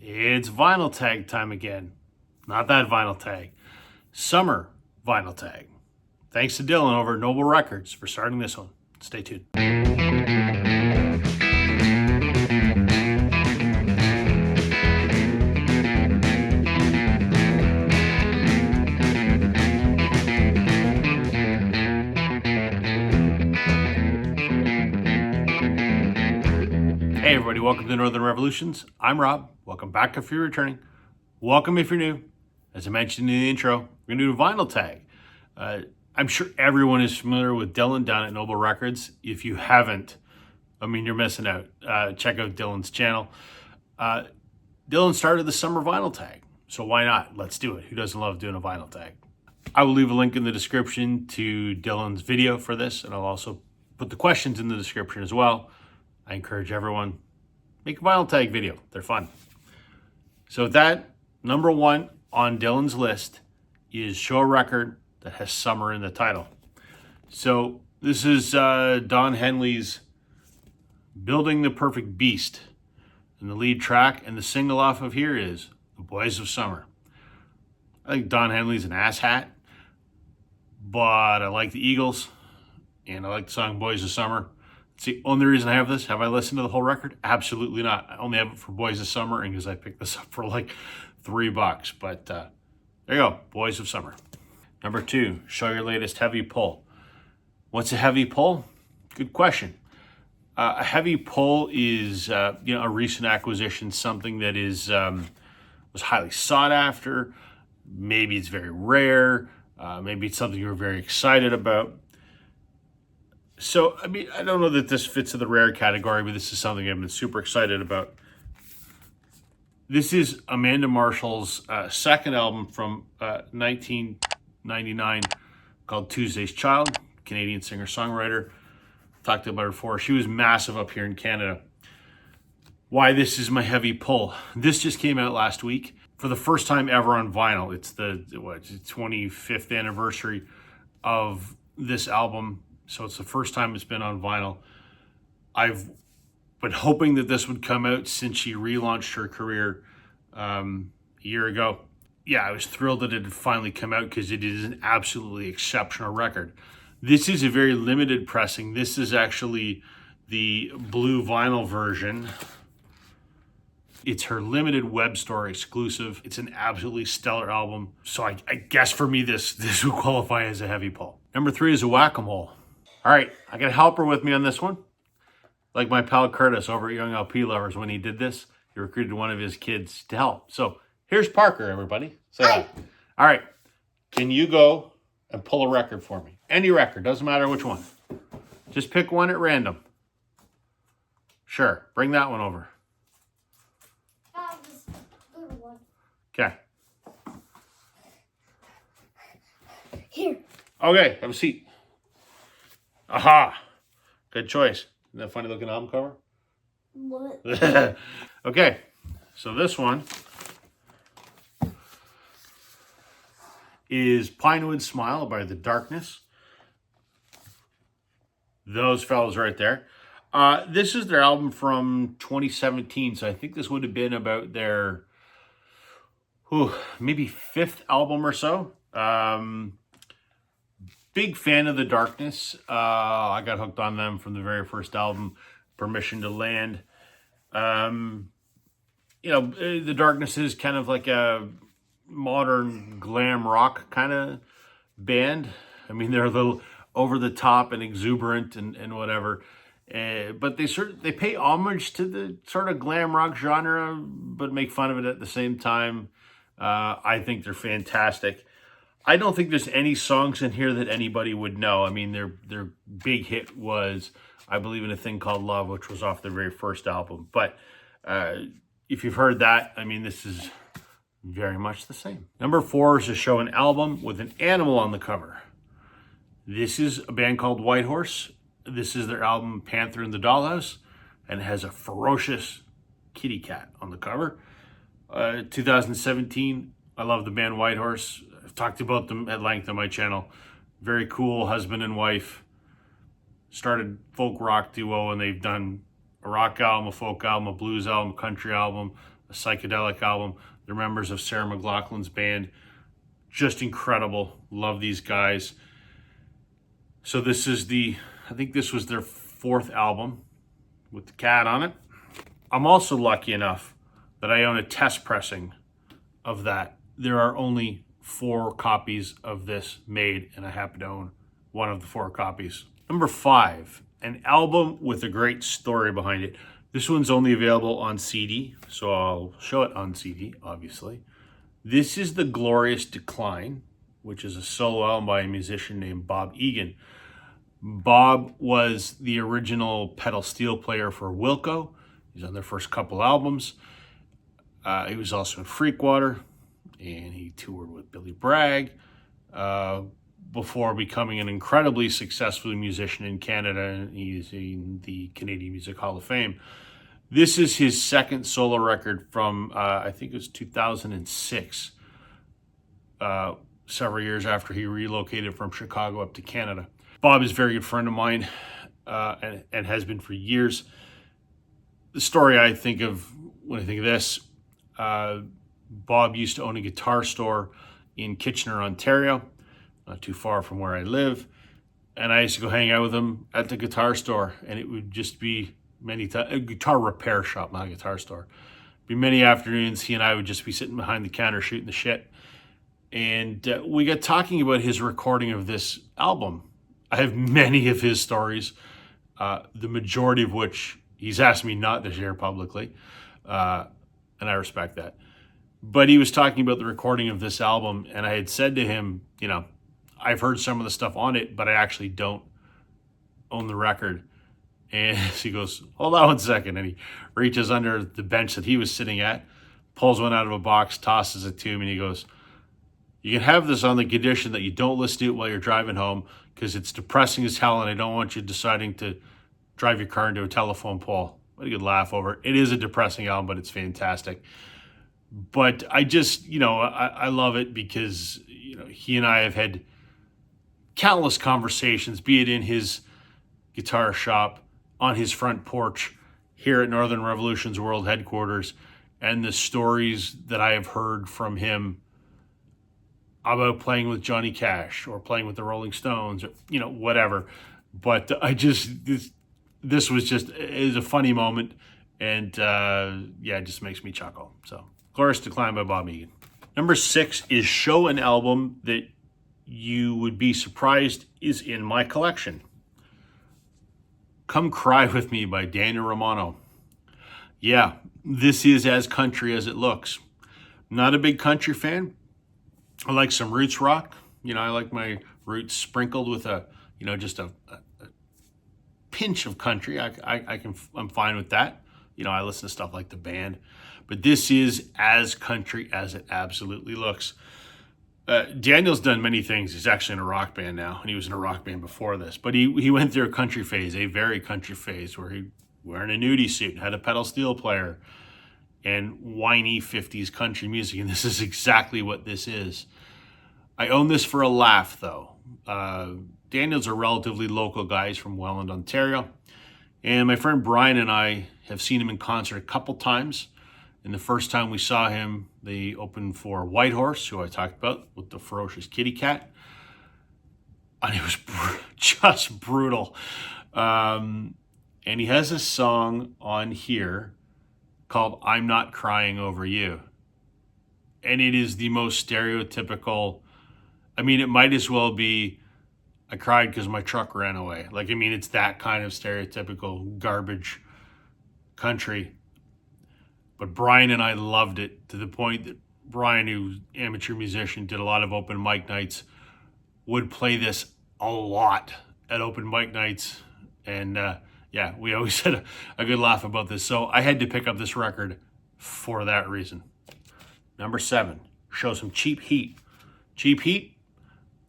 It's vinyl tag time again. Not that vinyl tag. Summer vinyl tag. Thanks to Dylan over at Noble Records for starting this one. Stay tuned. Hey everybody, welcome to Northern Revolutions. I'm Rob. Welcome back if you're returning. Welcome if you're new. As I mentioned in the intro, we're going to do a vinyl tag. I'm sure everyone is familiar with Dylan down at Noble Records. If you haven't, you're missing out. Check out Dylan's channel. Dylan started the summer vinyl tag, so why not? Let's do it. Who doesn't love doing a vinyl tag? I will leave a link in the description to Dylan's video for this, and I'll also put the questions in the description as well. I encourage everyone, make a vinyl tag video. They're fun. So with that, number one on Dylan's list is show a record that has summer in the title. So this is Don Henley's Building the Perfect Beast in the lead track, and the single off of here is The Boys of Summer. I think Don Henley's an asshat, but I like the Eagles, and I like the song Boys of Summer. It's the only reason I have this. Have I listened to the whole record? Absolutely not. I only have it for Boys of Summer and because I picked this up for like $3. But there you go, Boys of Summer. Number two, show your latest heavy pull. What's a heavy pull? Good question. A heavy pull is a recent acquisition, something that is was highly sought after. Maybe it's very rare. Maybe it's something you're very excited about. So, I don't know that this fits in the rare category, but this is something I've been super excited about. This is Amanda Marshall's second album from 1999 called Tuesday's Child, Canadian singer-songwriter. Talked about her before. She was massive up here in Canada. Why this is my heavy pull. This just came out last week for the first time ever on vinyl. It's the 25th anniversary of this album. So it's the first time it's been on vinyl. I've been hoping that this would come out since she relaunched her career a year ago. Yeah, I was thrilled that it had finally come out because it is an absolutely exceptional record. This is a very limited pressing. This is actually the blue vinyl version. It's her limited web store exclusive. It's an absolutely stellar album. So I guess for me, this would qualify as a heavy pull. Number three is a whack-a-mole. All right, I got a helper with me on this one. Like my pal Curtis over at Young LP Lovers, when he did this, he recruited one of his kids to help. So here's Parker, everybody. Say hi. All right, can you go and pull a record for me? Any record, doesn't matter which one. Just pick one at random. Sure, bring that one over. This good one. Okay. Here. Okay, have a seat. Aha! Good choice. Isn't that a funny looking album cover? What? Okay, so this one is Pinewood Smile by The Darkness. Those fellas right there. This is their album from 2017, so I think this would have been about their maybe fifth album or so. Big fan of The Darkness. I got hooked on them from the very first album, Permission to Land. The Darkness is kind of like a modern glam rock kind of band. They're a little over the top and exuberant and whatever. But they pay homage to the sort of glam rock genre, but make fun of it at the same time. I think they're fantastic. I don't think there's any songs in here that anybody would know. Their big hit was, I Believe in a Thing Called Love, which was off their very first album. But if you've heard that, this is very much the same. Number four is to show an album with an animal on the cover. This is a band called Whitehorse. This is their album Panther in the Dollhouse, and it has a ferocious kitty cat on the cover. 2017, I love the band Whitehorse. I've talked about them at length on my channel. Very cool husband and wife. Started folk rock duo, and they've done a rock album, a folk album, a blues album, a country album, a psychedelic album. They're members of Sarah McLachlan's band. Just incredible. Love these guys. So this is I think this was their 4th album with the cat on it. I'm also lucky enough that I own a test pressing of that. There are only 4 copies of this made, and I happen to own one of the 4 copies. Number 5, an album with a great story behind it. This one's only available on CD, so I'll show it on CD, obviously. This is The Glorious Decline, which is a solo album by a musician named Bob Egan. Bob was the original pedal steel player for Wilco. He's on their first couple albums. He was also in Freakwater, and he toured with Billy Bragg before becoming an incredibly successful musician in Canada. He's in the Canadian Music Hall of Fame. This is his 2nd solo record from, I think it was 2006, several years after he relocated from Chicago up to Canada. Bob is a very good friend of mine and has been for years. The story I think of when I think of this, Bob used to own a guitar store in Kitchener, Ontario, not too far from where I live. And I used to go hang out with him at the guitar store, and it would just be many times, a guitar repair shop, not a guitar store. Be many afternoons, he and I would just be sitting behind the counter shooting the shit. And we got talking about his recording of this album. I have many of his stories, the majority of which he's asked me not to share publicly, and I respect that. But he was talking about the recording of this album, and I had said to him, you know, I've heard some of the stuff on it, but I actually don't own the record. And he goes, hold on 1 second. And he reaches under the bench that he was sitting at, pulls one out of a box, tosses it to him, and he goes, you can have this on the condition that you don't listen to it while you're driving home, because it's depressing as hell, and I don't want you deciding to drive your car into a telephone pole. What a good laugh over it. It is a depressing album, but it's fantastic. But I just, you know, I love it because, you know, he and I have had countless conversations, be it in his guitar shop, on his front porch, here at Northern Revolution's World Headquarters, and the stories that I have heard from him about playing with Johnny Cash or playing with the Rolling Stones, or, you know, whatever. But I just, this was just, it was a funny moment, and yeah, it just makes me chuckle. So, Glorious Decline by Bob Egan. Number 6 is Show, an album that you would be surprised is in my collection. Come Cry With Me by Daniel Romano. Yeah, this is as country as it looks. Not a big country fan. I like some roots rock. You know, I like my roots sprinkled with a, you know, just a pinch of country. I'm fine with that. You know, I listen to stuff like The Band. But this is as country as it absolutely looks. Daniel's done many things. He's actually in a rock band now, and he was in a rock band before this. But he went through a country phase, a very country phase, where he wearing a nudie suit, had a pedal steel player, and whiny 50s country music. And this is exactly what this is. I own this for a laugh, though. Daniel's are relatively local guys from Welland, Ontario. And my friend Brian and I have seen him in concert a couple times. And the first time we saw him, they opened for Whitehorse, who I talked about, with the ferocious kitty cat. And it was just brutal. And he has a song on here called I'm Not Crying Over You. And it is the most stereotypical, I mean, it might as well be I cried because my truck ran away. Like, I mean, it's that kind of stereotypical garbage country. But Brian and I loved it to the point that Brian, who's an amateur musician, did a lot of open mic nights, would play this a lot at open mic nights. And yeah, we always had a good laugh about this. So I had to pick up this record for that reason. Number 7, show some Cheap Heat. Cheap Heat,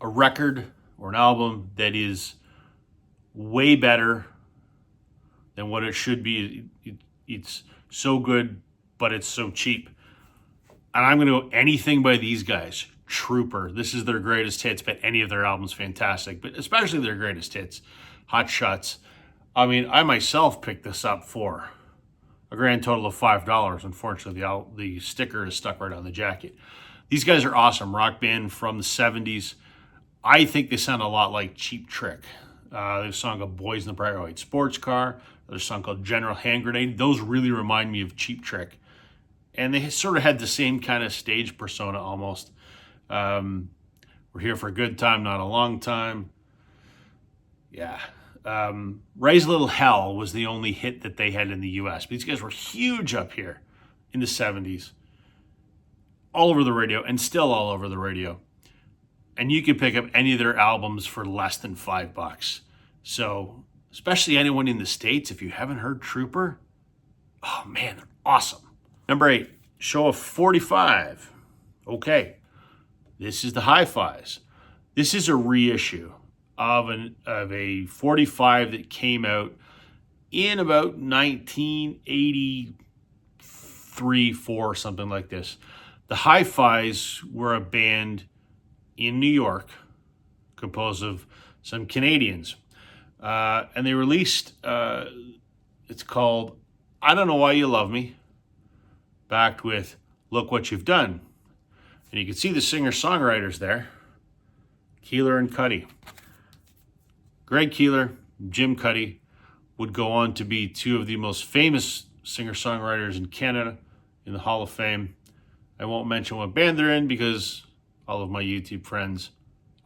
a record or an album that is way better than what it should be. It's so good, but it's so cheap. And I'm going to go anything by these guys. Trooper. This is their greatest hits, but any of their albums fantastic, but especially their greatest hits. Hot Shots. I mean, I myself picked this up for a grand total of $5. Unfortunately, the sticker is stuck right on the jacket. These guys are awesome. Rock band from the 70s. I think they sound a lot like Cheap Trick. There's a song called Boys in the Bright White Sports Car. There's a song called General Hand Grenade. Those really remind me of Cheap Trick. And they sort of had the same kind of stage persona almost. We're here for a good time, not a long time. Yeah. Raise a Little Hell was the only hit that they had in the U.S. But these guys were huge up here in the 70s. All over the radio, and still all over the radio. And you can pick up any of their albums for less than $5. So, especially anyone in the States, if you haven't heard Trooper, oh man, they're awesome. Number 8, Show of 45. Okay, this is the Hi-Fis. This is a reissue of a 45 that came out in about 1983, 4, something like this. The Hi-Fis were a band in New York composed of some Canadians. And they released, it's called I Don't Know Why You Love Me, backed with Look What You've Done. And you can see the singer-songwriters there, Keeler and Cuddy. Greg Keeler, Jim Cuddy would go on to be two of the most famous singer-songwriters in Canada in the Hall of Fame. I won't mention what band they're in because all of my YouTube friends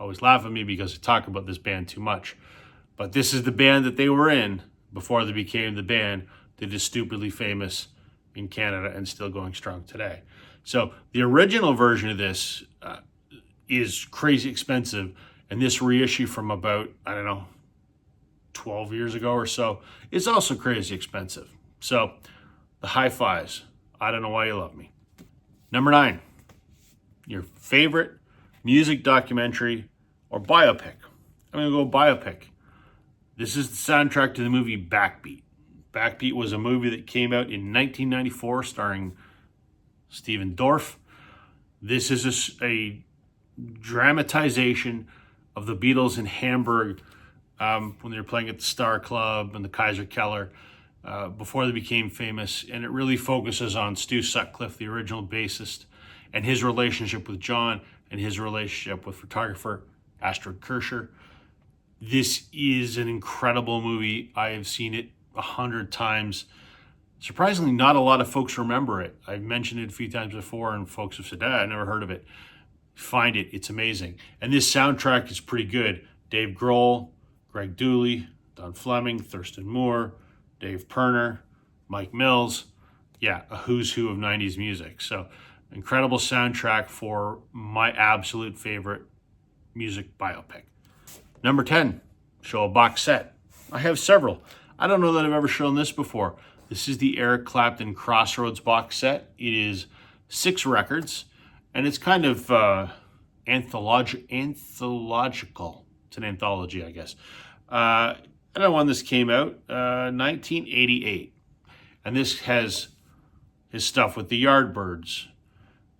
always laugh at me because I talk about this band too much. But this is the band that they were in before they became the band that is stupidly famous in Canada and still going strong today. So the original version of this is crazy expensive. And this reissue from about, 12 years ago or so is also crazy expensive. So the Hi-Fis, I Don't Know Why You Love Me. Number 9, your favorite music documentary or biopic. I'm going to go biopic. This is the soundtrack to the movie BackBeat. BackBeat was a movie that came out in 1994 starring Steven Dorff. This is a dramatization of the Beatles in Hamburg when they were playing at the Star Club and the Kaiser Keller before they became famous. And it really focuses on Stu Sutcliffe, the original bassist, and his relationship with John and his relationship with photographer Astrid Kircher. This is an incredible movie. I have seen it 100 times. Surprisingly, not a lot of folks remember it. I've mentioned it a few times before, and folks have said, I never heard of it. Find it. It's amazing. And this soundtrack is pretty good. Dave Grohl, Greg Dooley, Don Fleming, Thurston Moore, Dave Pirner, Mike Mills. Yeah, a who's who of 90s music. So, incredible soundtrack for my absolute favorite music biopic. Number 10, show a box set. I have several. I don't know that I've ever shown this before. This is the Eric Clapton Crossroads box set. It is 6 records, and it's kind of anthological. It's an anthology, I guess. I don't know when this came out, 1988. And this has his stuff with the Yardbirds,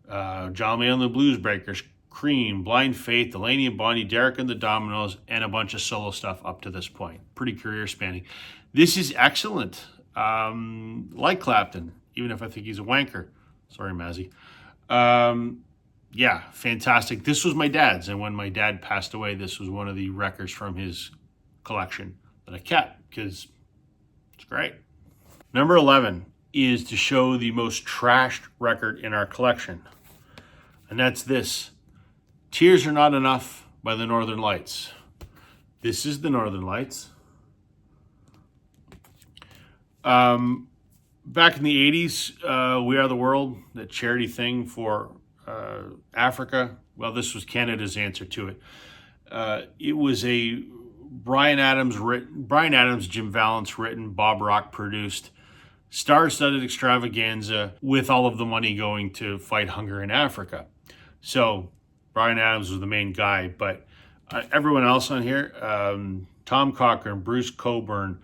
John Mayall and the Blues Breakers, Cream, Blind Faith, Delaney and Bonnie, Derek and the Dominoes, and a bunch of solo stuff up to this point. Pretty career spanning. This is excellent. Like Clapton, even if I think he's a wanker. Sorry, Mazzy. Yeah, fantastic. This was my dad's, and when my dad passed away, this was one of the records from his collection that I kept because it's great. Number 11 is to show the most trashed record in our collection, and that's this. Tears Are Not Enough by the Northern Lights. This is the Northern Lights. Back in the 80s, We Are the World, that charity thing for Africa. Well, this was Canada's answer to it. It was a Bryan Adams, Jim Vallance written, Bob Rock produced, star-studded extravaganza with all of the money going to fight hunger in Africa. So Bryan Adams was the main guy, but everyone else on here, Tom Cochran, Bruce Coburn,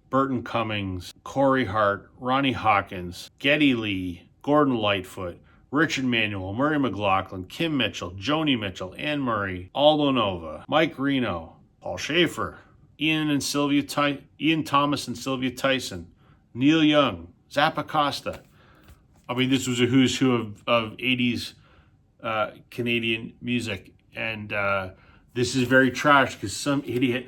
Burton Cummings, Corey Hart, Ronnie Hawkins, Geddy Lee, Gordon Lightfoot, Richard Manuel, Murray McLaughlin, Kim Mitchell, Joni Mitchell, Anne Murray, Aldo Nova, Mike Reno, Paul Schaefer, Ian Thomas and Sylvia Tyson, Neil Young, Zappa Costa. I mean, this was a who's who of 80s Canadian music. And this is very trash because some idiot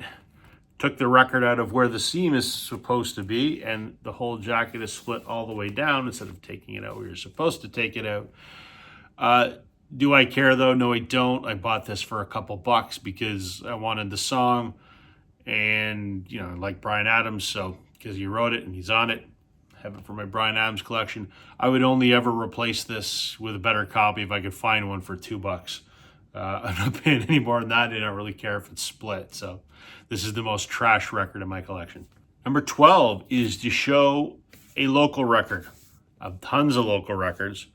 took the record out of where the seam is supposed to be, and the whole jacket is split all the way down instead of taking it out where you're supposed to take it out. Do I care though? No, I don't. I bought this for a couple bucks because I wanted the song, and I like Bryan Adams, so because he wrote it and he's on it, I have it for my Bryan Adams collection. I would only ever replace this with a better copy if I could find one for $2. I'm not paying any more than that. I don't really care if it's split. So this is the most trash record in my collection. Number 12 is to show a local record. I have tons of local records.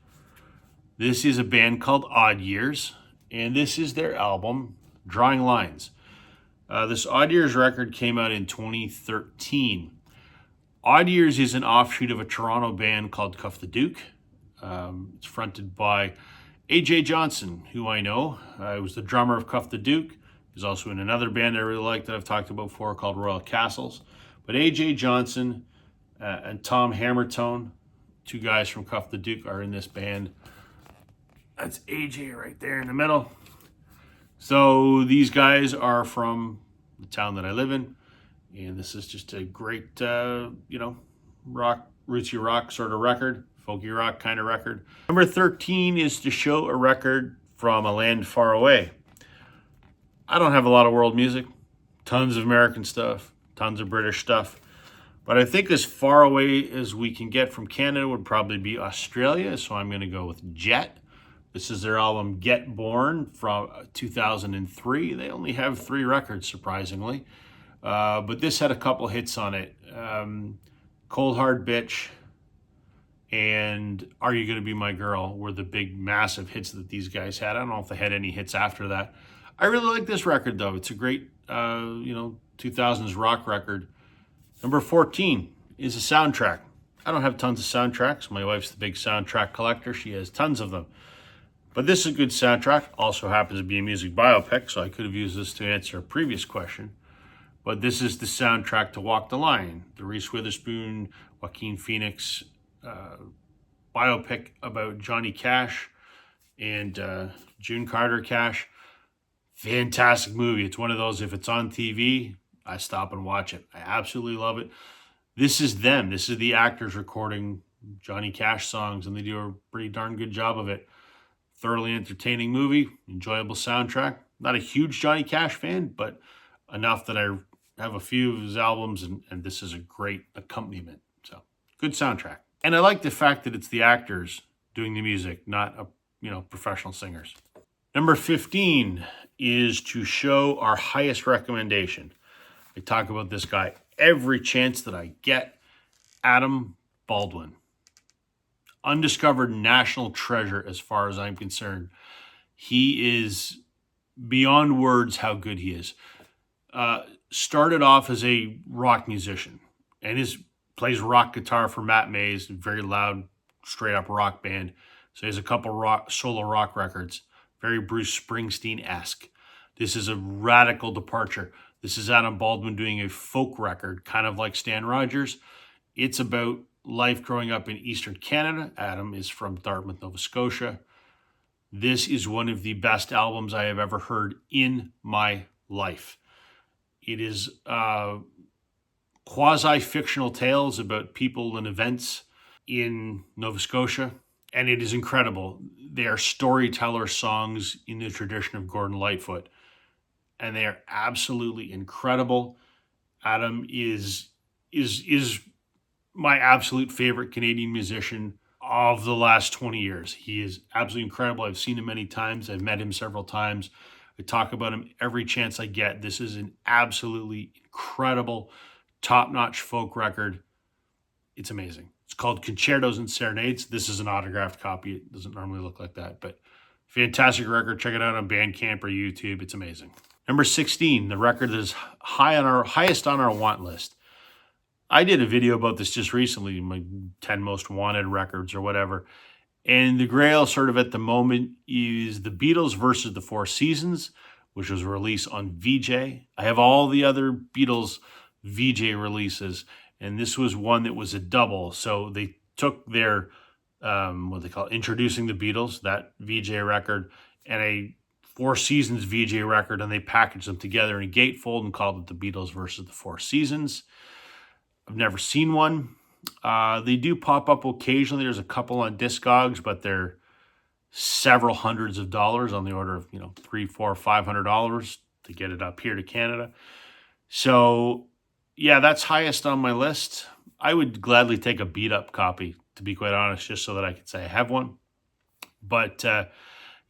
This is a band called Odd Years, and this is their album, Drawing Lines. This Odd Years record came out in 2013. Odd Years is an offshoot of a Toronto band called Cuff the Duke. It's fronted by AJ Johnson, who I know. He was the drummer of Cuff the Duke. He's also in another band I really like that I've talked about before called Royal Castles. But AJ Johnson and Tom Hammertone, two guys from Cuff the Duke, are in this band. That's AJ right there in the middle. So these guys are from the town that I live in. And this is just a great, rock, rootsy rock sort of record. Folky rock kind of record. Number 13 is to show a record from a land far away. I don't have a lot of world music. Tons of American stuff. Tons of British stuff. But I think as far away as we can get from Canada would probably be Australia. So I'm going to go with Jet. This is their album Get Born from 2003. They only have 3 records, surprisingly. But this had a couple hits on it. Cold Hard Bitch and Are You Gonna Be My Girl were the big, massive hits that these guys had. I don't know if they had any hits after that. I really like this record, though. It's a great, 2000s rock record. Number 14 is a soundtrack. I don't have tons of soundtracks. My wife's the big soundtrack collector. She has tons of them. But this is a good soundtrack. Also happens to be a music biopic, so I could have used this to answer a previous question. But this is the soundtrack to Walk the Line, the Reese Witherspoon, Joaquin Phoenix biopic about Johnny Cash and June Carter Cash. Fantastic movie. It's one of those, if it's on TV, I stop and watch it. I absolutely love it. This is them. This is the actors recording Johnny Cash songs, and they do a pretty darn good job of it. Thoroughly entertaining movie, enjoyable soundtrack. Not a huge Johnny Cash fan, but enough that I have a few of his albums, and this is a great accompaniment. So, good soundtrack. And I like the fact that it's the actors doing the music, not professional singers. Number 15 is to show our highest recommendation. I talk about this guy every chance that I get. Adam Baldwin. Undiscovered national treasure as far as I'm concerned. He is beyond words how good he is. Started off as a rock musician and plays rock guitar for Matt Mays, very loud, straight up rock band. So he has a couple solo rock records, very Bruce Springsteen-esque. This is a radical departure. This is Adam Baldwin doing a folk record, kind of like Stan Rogers. It's about life growing up in Eastern Canada. Adam is from Dartmouth, Nova Scotia. This is one of the best albums I have ever heard in my life. It is quasi-fictional tales about people and events in Nova Scotia, and it is incredible. They are storyteller songs in the tradition of Gordon Lightfoot, and they are absolutely incredible. Adam is my absolute favorite Canadian musician of the last 20 years. He is absolutely incredible. I've seen him many times. I've met him several times. I talk about him every chance I get. This is an absolutely incredible, top-notch folk record. It's amazing. It's called Concertos and Serenades. This is an autographed copy. It doesn't normally look like that, but fantastic record. Check it out on Bandcamp or YouTube. It's amazing. Number 16, the record that is highest on our want list. I did a video about this just recently, my 10 most wanted records or whatever. And the grail sort of at the moment is the Beatles versus the Four Seasons, which was released on VJ. I have all the other Beatles VJ releases, and this was one that was a double. So they took their, what they call Introducing the Beatles, that VJ record, and a Four Seasons VJ record, and they packaged them together in a gatefold and called it the Beatles versus the Four Seasons. I've never seen one. They do pop up occasionally. There's a couple on Discogs, but they're several hundreds of dollars, on the order of, $300, $400, $500 to get it up here to Canada. So yeah, that's highest on my list. I would gladly take a beat up copy, to be quite honest, just so that I could say I have one. But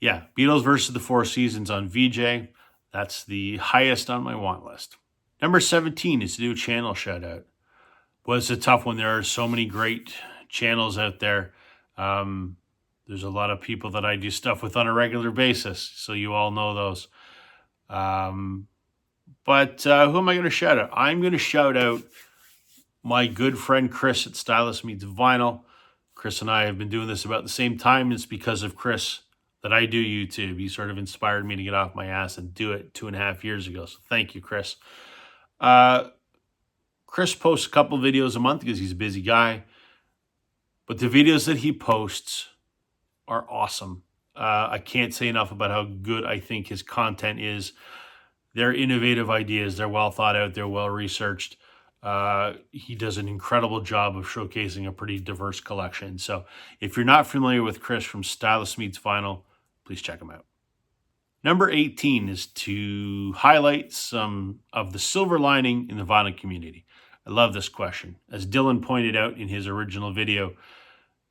yeah, Beatles versus the Four Seasons on VJ. That's the highest on my want list. Number 17 is to do a channel shout out. Well, it's a tough one. There are so many great channels out there. There's a lot of people that I do stuff with on a regular basis, so you all know those. But who am I going to shout out? I'm going to shout out my good friend Chris at Stylus Meets Vinyl. Chris and I have been doing this about the same time. It's because of Chris that I do YouTube. He sort of inspired me to get off my ass and do it 2.5 years ago. So thank you, Chris. Chris posts a couple videos a month because he's a busy guy. But the videos that he posts are awesome. I can't say enough about how good I think his content is. They're innovative ideas. They're well thought out. They're well researched. He does an incredible job of showcasing a pretty diverse collection. So if you're not familiar with Chris from Stylus Meets Vinyl, please check him out. Number 18 is to highlight some of the silver lining in the vinyl community. I love this question. As Dylan pointed out in his original video,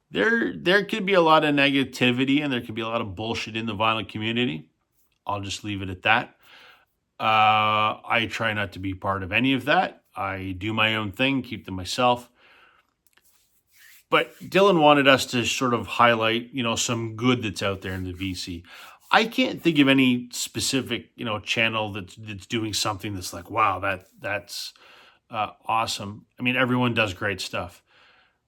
there could be a lot of negativity and there could be a lot of bullshit in the vinyl community. I'll just leave it at that. I try not to be part of any of that. I do my own thing, keep to myself. But Dylan wanted us to sort of highlight, some good that's out there in the VC. I can't think of any specific, channel that's doing something that's like, wow, that's awesome. I mean, everyone does great stuff.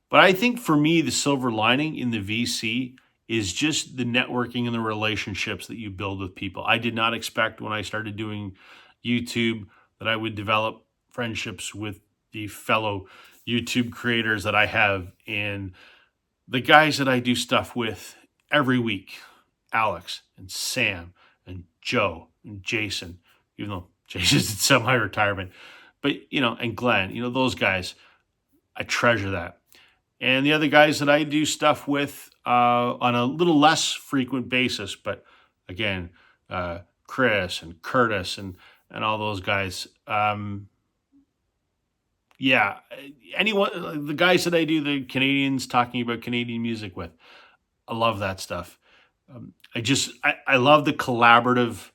But I think for me, the silver lining in the VC is just the networking and the relationships that you build with people. I did not expect when I started doing YouTube that I would develop friendships with the fellow YouTube creators that I have and the guys that I do stuff with every week. Alex and Sam and Joe and Jason, even though Jason's in semi-retirement, but, and Glenn, those guys, I treasure that. And the other guys that I do stuff with on a little less frequent basis, but again, Chris and Curtis and all those guys. Yeah, anyone, the guys that I do the Canadians talking about Canadian music with, I love that stuff. I love the collaborative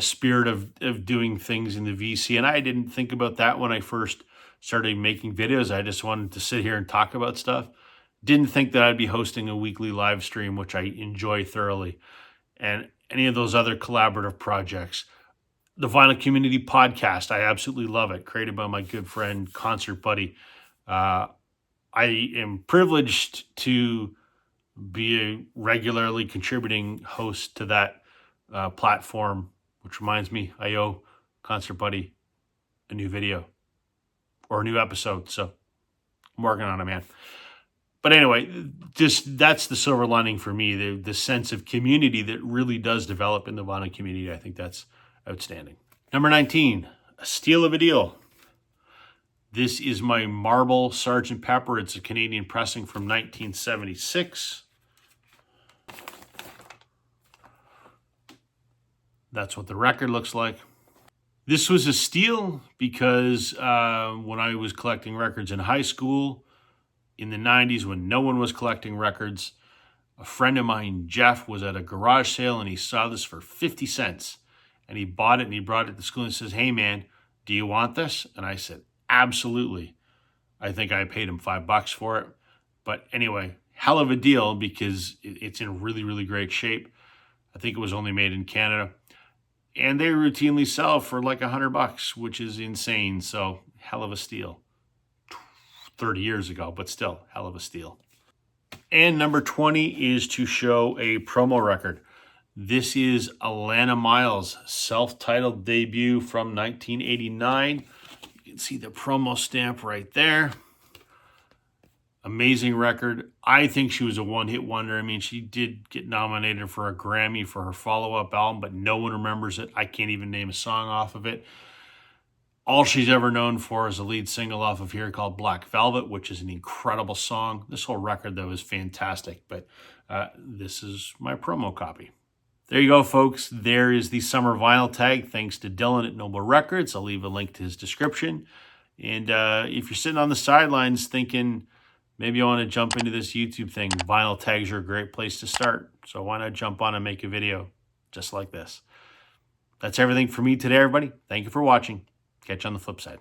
spirit of doing things in the VC. And I didn't think about that when I first started making videos. I just wanted to sit here and talk about stuff. Didn't think that I'd be hosting a weekly live stream, which I enjoy thoroughly. And any of those other collaborative projects. The Vinyl Community Podcast, I absolutely love it. Created by my good friend, Concert Buddy. I am privileged to be a regularly contributing host to that platform, which reminds me, I owe Concert Buddy a new video or a new episode. So I'm working on it, man. But anyway, that's the silver lining for me, the sense of community that really does develop in the vinyl community. I think that's outstanding. Number 19, a steal of a deal. This is my Marble Sgt. Pepper. It's a Canadian pressing from 1976. That's what the record looks like. This was a steal because when I was collecting records in high school in the 90s, when no one was collecting records, a friend of mine, Jeff, was at a garage sale and he saw this for 50 cents. And he bought it and he brought it to school and says, "Hey man, do you want this?" And I said, "Absolutely." I think I paid him $5 for it. But anyway, hell of a deal because it's in really, really great shape. I think it was only made in Canada. And they routinely sell for like $100, which is insane. So hell of a steal. 30 years ago, but still hell of a steal. And number 20 is to show a promo record. This is Alanta Miles' self-titled debut from 1989. You can see the promo stamp right there. Amazing record. I think she was a one-hit wonder. I mean, she did get nominated for a Grammy for her follow-up album, but no one remembers it. I can't even name a song off of it. All she's ever known for is a lead single off of here called Black Velvet, which is an incredible song. This whole record, though, is fantastic, but this is my promo copy. There you go, folks. There is the summer vinyl tag, thanks to Dylan at Noble Records. I'll leave a link to his description. And if you're sitting on the sidelines thinking, maybe I want to jump into this YouTube thing, vinyl tags are a great place to start. So why not jump on and make a video just like this? That's everything for me today, everybody. Thank you for watching. Catch you on the flip side.